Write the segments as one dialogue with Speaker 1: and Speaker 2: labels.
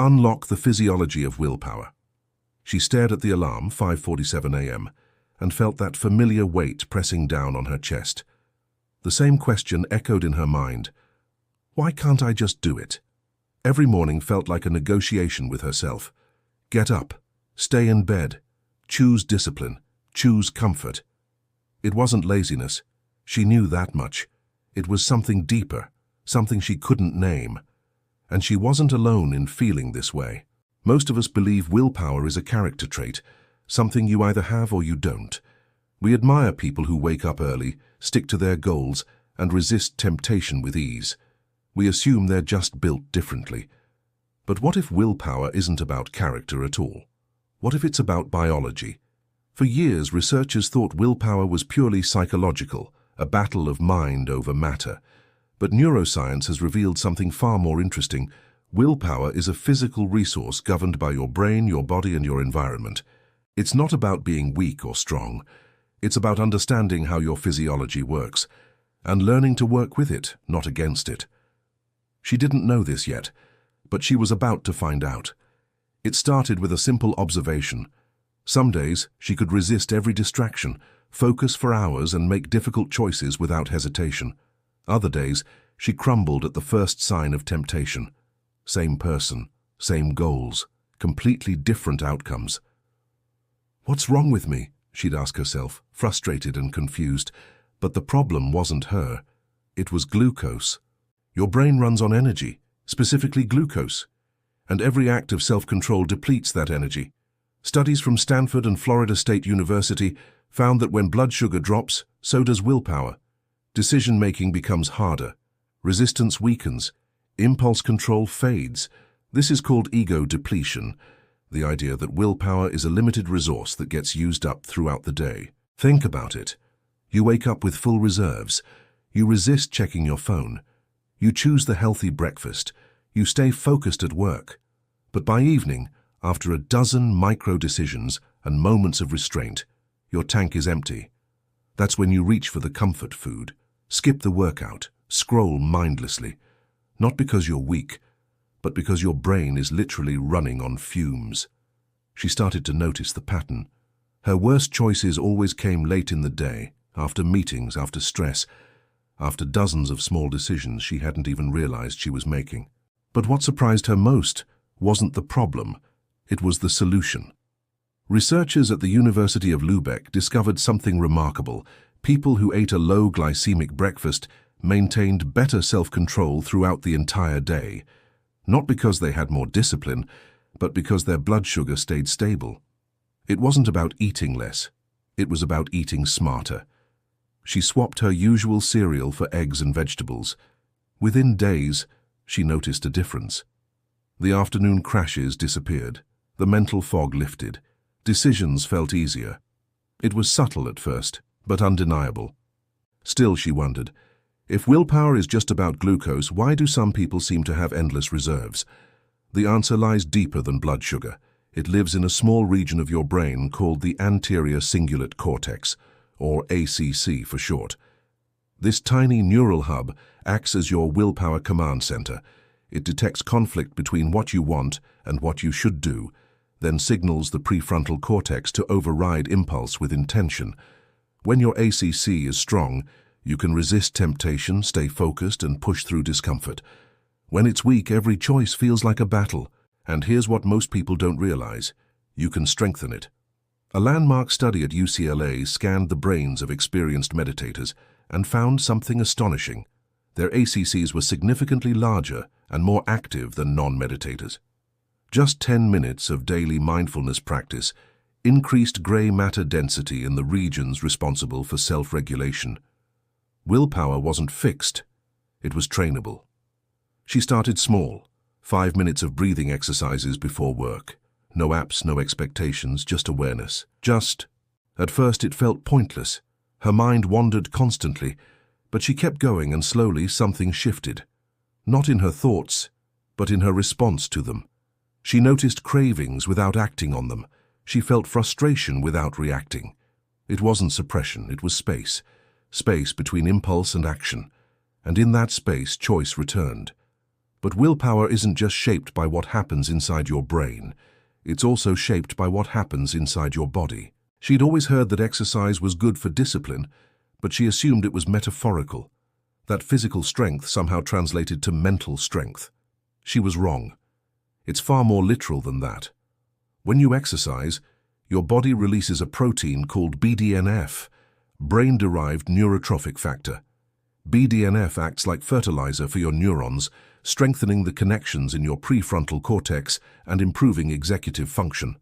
Speaker 1: Unlock the physiology of willpower. She stared at the alarm, 5:47 a.m., and felt that familiar weight pressing down on her chest. The same question echoed in her mind. Why can't I just do it? Every morning felt like a negotiation with herself. Get up, stay in bed, choose discipline, choose comfort. It wasn't laziness. She knew that much. It was something deeper, something she couldn't name. And she wasn't alone in feeling this way. Most of us believe willpower is a character trait, something you either have or you don't. We admire people who wake up early, stick to their goals, and resist temptation with ease. We assume they're just built differently. But what if willpower isn't about character at all? What if it's about biology? For years, researchers thought willpower was purely psychological, a battle of mind over matter. But neuroscience has revealed something far more interesting. Willpower is a physical resource governed by your brain, your body, and your environment. It's not about being weak or strong. It's about understanding how your physiology works and learning to work with it, not against it. She didn't know this yet, but she was about to find out. It started with a simple observation. Some days, she could resist every distraction, focus for hours, and make difficult choices without hesitation. Other days, she crumbled at the first sign of temptation. Same person, same goals, completely different outcomes. What's wrong with me? She'd ask herself, frustrated and confused. But the problem wasn't her. It was glucose. Your brain runs on energy, specifically glucose, and every act of self-control depletes that energy. Studies from Stanford and Florida State University found that when blood sugar drops, so does willpower. Decision-making becomes harder. Resistance weakens. Impulse control fades. This is called ego depletion, the idea that willpower is a limited resource that gets used up throughout the day. Think about it. You wake up with full reserves. You resist checking your phone. You choose the healthy breakfast. You stay focused at work. But by evening, after a dozen micro-decisions and moments of restraint, your tank is empty. That's when you reach for the comfort food, skip the workout, scroll mindlessly. Not because you're weak, but because your brain is literally running on fumes. She started to notice the pattern. Her worst choices always came late in the day, after meetings, after stress, after dozens of small decisions she hadn't even realized she was making. But what surprised her most wasn't the problem, it was the solution. Researchers at the University of Lübeck discovered something remarkable. People who ate a low glycemic breakfast maintained better self-control throughout the entire day, not because they had more discipline, but because their blood sugar stayed stable. It wasn't about eating less, it was about eating smarter. She swapped her usual cereal for eggs and vegetables. Within days, she noticed a difference. The afternoon crashes disappeared. The mental fog lifted. Decisions felt easier. It was subtle at first, but undeniable. Still, she wondered, if willpower is just about glucose, why do some people seem to have endless reserves? The answer lies deeper than blood sugar. It lives in a small region of your brain called the anterior cingulate cortex, or ACC for short. This tiny neural hub acts as your willpower command center. It detects conflict between what you want and what you should do, then signals the prefrontal cortex to override impulse with intention. When your ACC is strong, you can resist temptation, stay focused, and push through discomfort. When it's weak, every choice feels like a battle. And here's what most people don't realize: you can strengthen it. A landmark study at UCLA scanned the brains of experienced meditators and found something astonishing. Their ACCs were significantly larger and more active than non-meditators. Just 10 minutes of daily mindfulness practice increased gray matter density in the regions responsible for self-regulation. Willpower wasn't fixed, it was trainable. She started small, 5 minutes of breathing exercises before work. No apps, no expectations, just awareness. At first it felt pointless. Her mind wandered constantly, but she kept going and slowly something shifted. Not in her thoughts, but in her response to them. She noticed cravings without acting on them. She felt frustration without reacting. It wasn't suppression, it was space. Space between impulse and action. And in that space, choice returned. But willpower isn't just shaped by what happens inside your brain. It's also shaped by what happens inside your body. She'd always heard that exercise was good for discipline, but she assumed it was metaphorical, that physical strength somehow translated to mental strength. She was wrong. It's far more literal than that. When you exercise, your body releases a protein called BDNF, brain-derived neurotrophic factor. BDNF acts like fertilizer for your neurons, strengthening the connections in your prefrontal cortex and improving executive function.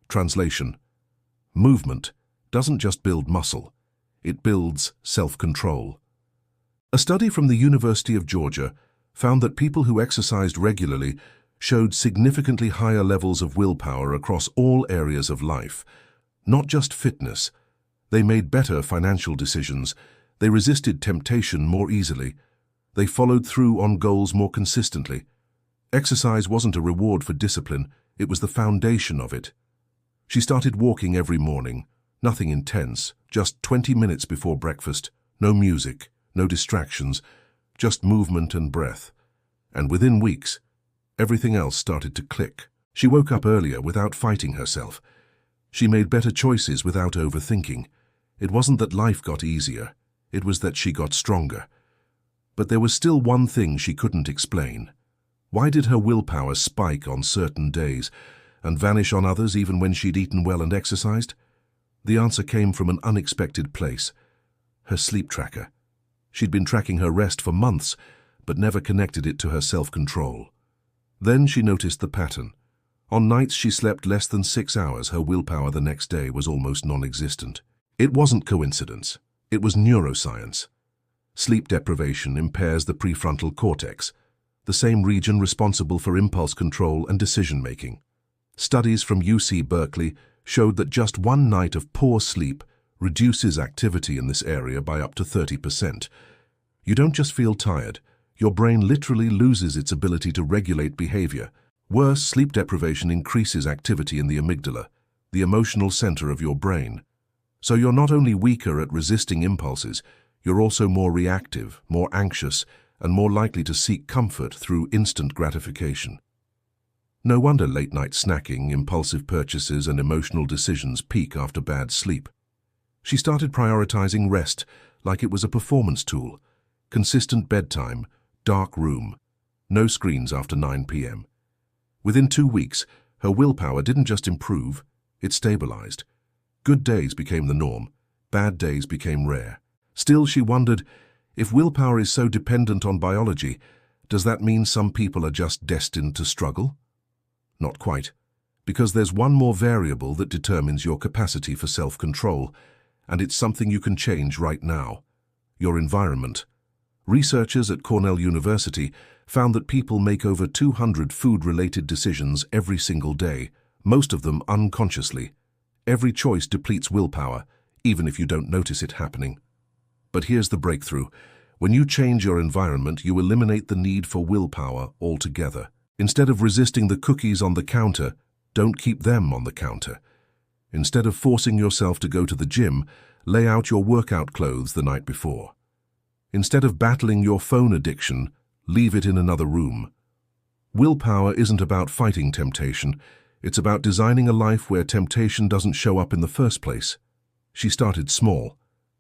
Speaker 1: Translation: movement doesn't just build muscle, it builds self-control. A study from the University of Georgia found that people who exercised regularly showed significantly higher levels of willpower across all areas of life. Not just fitness. They made better financial decisions. They resisted temptation more easily. They followed through on goals more consistently. Exercise wasn't a reward for discipline, it was the foundation of it. She started walking every morning, nothing intense, just 20 minutes before breakfast, no music, no distractions, just movement and breath. And within weeks, everything else started to click. She woke up earlier without fighting herself. She made better choices without overthinking. It wasn't that life got easier, it was that she got stronger. But there was still one thing she couldn't explain. Why did her willpower spike on certain days and vanish on others even when she'd eaten well and exercised? The answer came from an unexpected place: her sleep tracker. She'd been tracking her rest for months, but never connected it to her self-control. Then she noticed the pattern. On nights she slept less than 6 hours, her willpower the next day was almost non-existent. It wasn't coincidence. It was neuroscience. Sleep deprivation impairs the prefrontal cortex, the same region responsible for impulse control and decision-making. Studies from UC Berkeley showed that just one night of poor sleep reduces activity in this area by up to 30%. You don't just feel tired, your brain literally loses its ability to regulate behavior. Worse, sleep deprivation increases activity in the amygdala, the emotional center of your brain. So you're not only weaker at resisting impulses, you're also more reactive, more anxious, and more likely to seek comfort through instant gratification. No wonder late-night snacking, impulsive purchases, and emotional decisions peak after bad sleep. She started prioritizing rest like it was a performance tool. Consistent bedtime, dark room, no screens after 9 p.m. Within 2 weeks, her willpower didn't just improve, it stabilized. Good days became the norm, bad days became rare. Still, she wondered, if willpower is so dependent on biology, does that mean some people are just destined to struggle? Not quite, because there's one more variable that determines your capacity for self-control, and it's something you can change right now: your environment. Researchers at Cornell University found that people make over 200 food-related decisions every single day, most of them unconsciously. Every choice depletes willpower, even if you don't notice it happening. But here's the breakthrough. When you change your environment, you eliminate the need for willpower altogether. Instead of resisting the cookies on the counter, don't keep them on the counter. Instead of forcing yourself to go to the gym, lay out your workout clothes the night before. Instead of battling your phone addiction, leave it in another room. Willpower isn't about fighting temptation. It's about designing a life where temptation doesn't show up in the first place. She started small,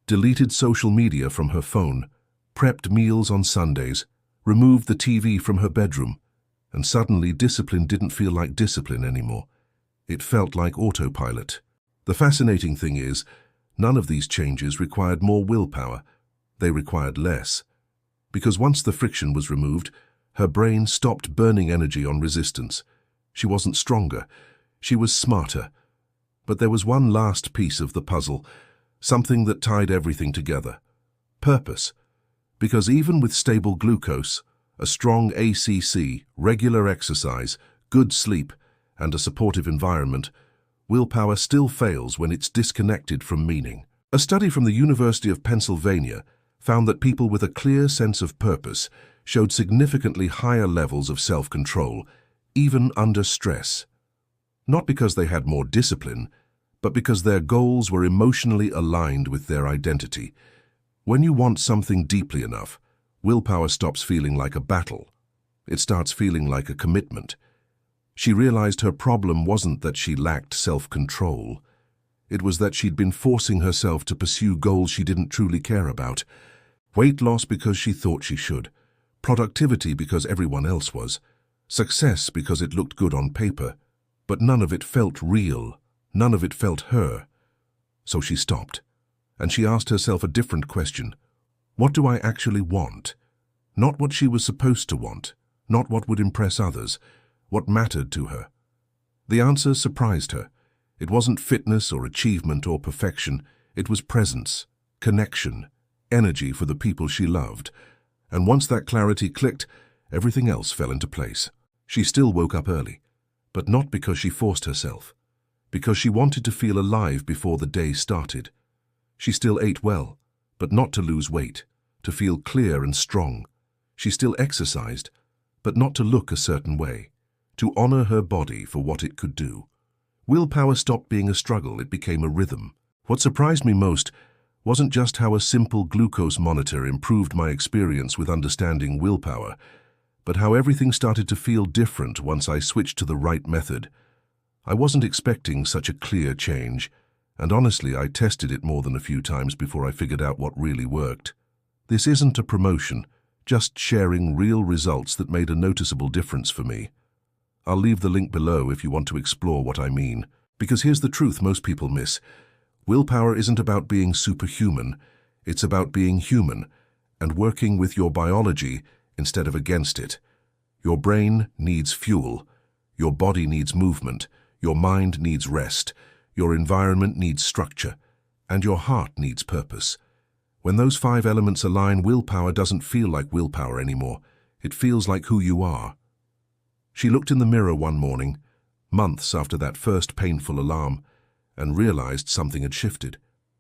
Speaker 1: deleted social media from her phone, prepped meals on Sundays, removed the TV from her bedroom, and suddenly discipline didn't feel like discipline anymore. It felt like autopilot. The fascinating thing is, none of these changes required more willpower. They required less. Because once the friction was removed, her brain stopped burning energy on resistance. She wasn't stronger, she was smarter. But there was one last piece of the puzzle, something that tied everything together: purpose. Because even with stable glucose, a strong ACC, regular exercise, good sleep, and a supportive environment, willpower still fails when it's disconnected from meaning. A study from the University of Pennsylvania found that people with a clear sense of purpose showed significantly higher levels of self-control, even under stress. Not because they had more discipline, but because their goals were emotionally aligned with their identity. When you want something deeply enough, willpower stops feeling like a battle. It starts feeling like a commitment. She realized her problem wasn't that she lacked self-control. It was that she'd been forcing herself to pursue goals she didn't truly care about. Weight loss because she thought she should. Productivity because everyone else was. Success because it looked good on paper. But none of it felt real. None of it felt her. So she stopped. And she asked herself a different question. What do I actually want? Not what she was supposed to want. Not what would impress others. What mattered to her. The answer surprised her. It wasn't fitness or achievement or perfection. It was presence, connection, energy for the people she loved. And once that clarity clicked, everything else fell into place. She still woke up early, but not because she forced herself. Because she wanted to feel alive before the day started. She still ate well, but not to lose weight, to feel clear and strong. She still exercised, but not to look a certain way, to honor her body for what it could do. Willpower stopped being a struggle, it became a rhythm. What surprised me most wasn't just how a simple glucose monitor improved my experience with understanding willpower, but how everything started to feel different once I switched to the right method. I wasn't expecting such a clear change, and honestly, I tested it more than a few times before I figured out what really worked. This isn't a promotion, just sharing real results that made a noticeable difference for me. I'll leave the link below if you want to explore what I mean, because here's the truth most people miss. Willpower isn't about being superhuman, it's about being human and working with your biology instead of against it. Your brain needs fuel, your body needs movement, your mind needs rest, your environment needs structure, and your heart needs purpose. When those 5 elements align, willpower doesn't feel like willpower anymore. It feels like who you are. She looked in the mirror one morning, months after that first painful alarm, and realized something had shifted.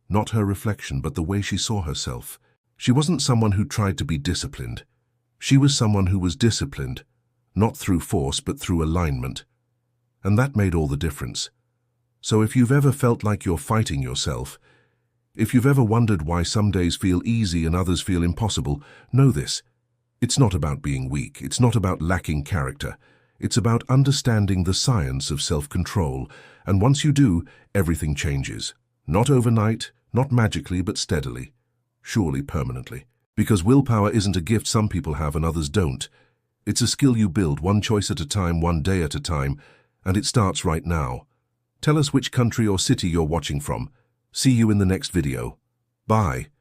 Speaker 1: Not her reflection, but the way she saw herself. She wasn't someone who tried to be disciplined. She was someone who was disciplined, not through force, but through alignment. And that made all the difference. So if you've ever felt like you're fighting yourself, if you've ever wondered why some days feel easy and others feel impossible, know this. It's not about being weak. It's not about lacking character. It's about understanding the science of self-control. And once you do, everything changes. Not overnight, not magically, but steadily. Surely permanently. Because willpower isn't a gift some people have and others don't. It's a skill you build one choice at a time, one day at a time, and it starts right now. Tell us which country or city you're watching from. See you in the next video. Bye.